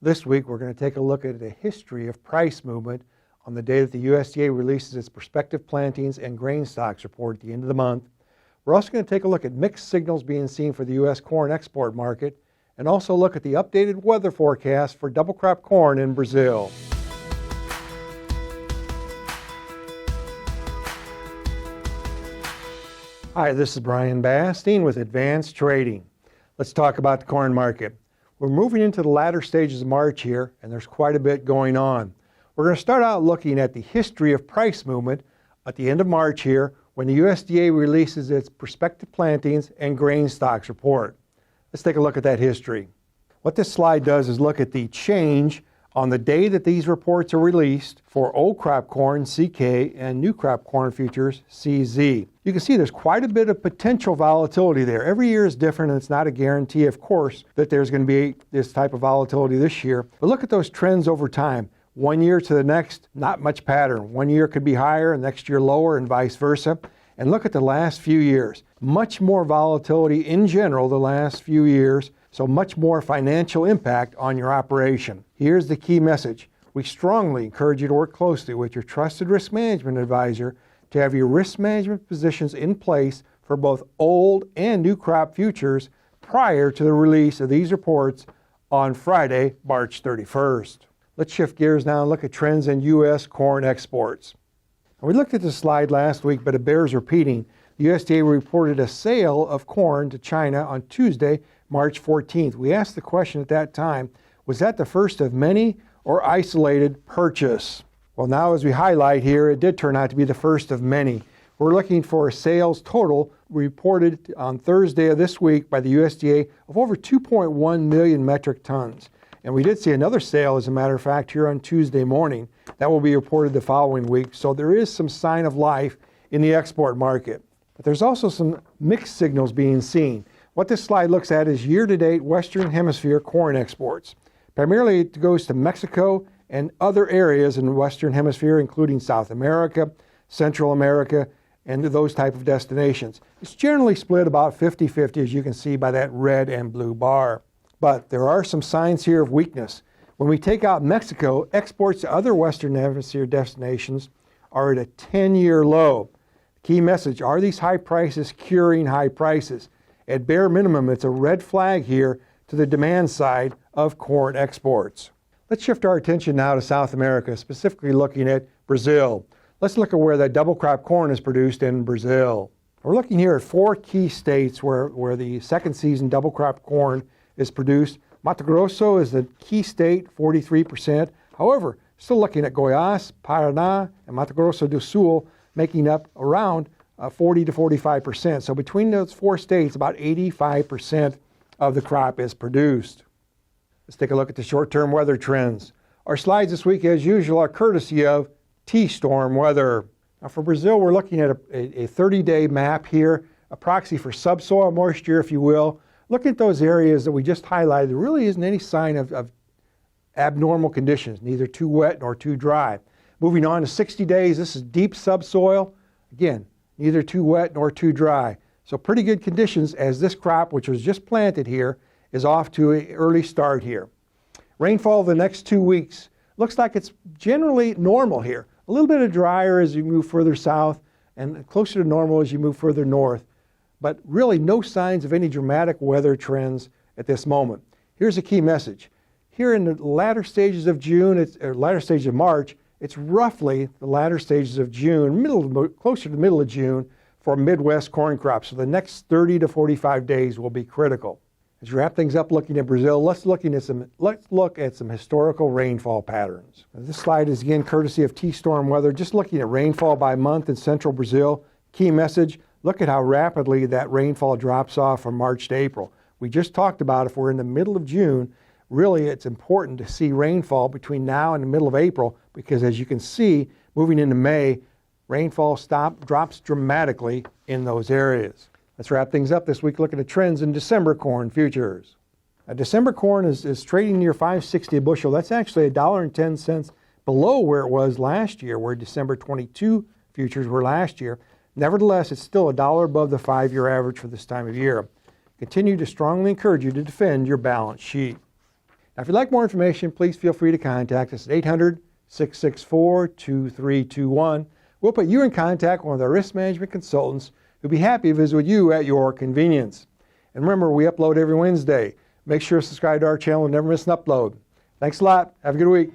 This week, we're going to take a look at the history of price movement on the day that the USDA releases its prospective plantings and grain stocks report at the end of the month. We're also going to take a look at mixed signals being seen for the U.S. corn export market, and also look at the updated weather forecast for double crop corn in Brazil. Hi, this is Brian Basting with Advanced Trading. Let's talk about the corn market. We're moving into the latter stages of March here, and there's quite a bit going on. We're going to start out looking at the history of price movement at the end of March here, when the USDA releases its prospective plantings and grain stocks report. Let's take a look at that history. What this slide does is look at the change on the day that these reports are released for old crop corn, CK, and new crop corn futures, CZ. You can see there's quite a bit of potential volatility there. Every year is different, and it's not a guarantee, of course, that there's going to be this type of volatility this year. But look at those trends over time. One year to the next, not much pattern. One year could be higher, and next year lower, and vice versa. And look at the last few years. Much more volatility in general the last few years, so much more financial impact on your operation. Here's the key message. We strongly encourage you to work closely with your trusted risk management advisor to have your risk management positions in place for both old and new crop futures prior to the release of these reports on Friday, March 31st. Let's shift gears now and look at trends in U.S. corn exports. We looked at this slide last week, but it bears repeating. The USDA reported a sale of corn to China on Tuesday, March 14th. We asked the question at that time, was that the first of many or isolated purchase? Well, now as we highlight here, it did turn out to be the first of many. We're looking for a sales total reported on Thursday of this week by the USDA of over 2.1 million metric tons. And we did see another sale, as a matter of fact, here on Tuesday morning. That will be reported the following week. So there is some sign of life in the export market. But there's also some mixed signals being seen. What this slide looks at is year-to-date Western Hemisphere corn exports. Primarily it goes to Mexico and other areas in the Western Hemisphere, including South America, Central America, and those type of destinations. It's generally split about 50-50, as you can see by that red and blue bar. But there are some signs here of weakness. When we take out Mexico, exports to other Western Hemisphere destinations are at a 10-year low. Key message, are these high prices curing high prices? At bare minimum, it's a red flag here to the demand side of corn exports. Let's shift our attention now to South America, specifically looking at Brazil. Let's look at where that double crop corn is produced in Brazil. We're looking here at 4 key states where the second season double crop corn is produced. Mato Grosso is the key state, 43%. However, still looking at Goiás, Paraná, and Mato Grosso do Sul, making up around 40 to 45%. So between those 4 states, about 85% of the crop is produced. Let's take a look at the short-term weather trends. Our slides this week, as usual, are courtesy of T-storm weather. Now for Brazil, we're looking at a 30-day map here, a proxy for subsoil moisture, if you will. Looking at those areas that we just highlighted, there really isn't any sign of abnormal conditions, neither too wet nor too dry. Moving on to 60 days, this is deep subsoil. Again, neither too wet nor too dry. So pretty good conditions as this crop, which was just planted here, is off to an early start here. Rainfall the next 2 weeks looks like it's generally normal here. A little bit of drier as you move further south and closer to normal as you move further north. But really no signs of any dramatic weather trends at this moment. Here's a key message. Here in the latter stages of June, latter stages of March, it's roughly the latter stages of June, closer to the middle of June for Midwest corn crops. So the next 30 to 45 days will be critical. As we wrap things up looking at Brazil, let's look at some historical rainfall patterns. Now, this slide is again courtesy of T-storm weather, just looking at rainfall by month in central Brazil. Key message, look at how rapidly that rainfall drops off from March to April. We just talked about if we're in the middle of June, really it's important to see rainfall between now and the middle of April, because as you can see, moving into May, rainfall drops dramatically in those areas. Let's wrap things up this week looking at trends in December corn futures. December corn is trading near $5.60 a bushel. That's actually $1.10 below where it was last year, where December 22 futures were last year. Nevertheless, it's still $1 above the 5-year average for this time of year. Continue to strongly encourage you to defend your balance sheet. Now, if you'd like more information, please feel free to contact us at 800-664-2321. We'll put you in contact with one of our risk management consultants who'll be happy to visit with you at your convenience. And remember, we upload every Wednesday. Make sure to subscribe to our channel and never miss an upload. Thanks a lot. Have a good week.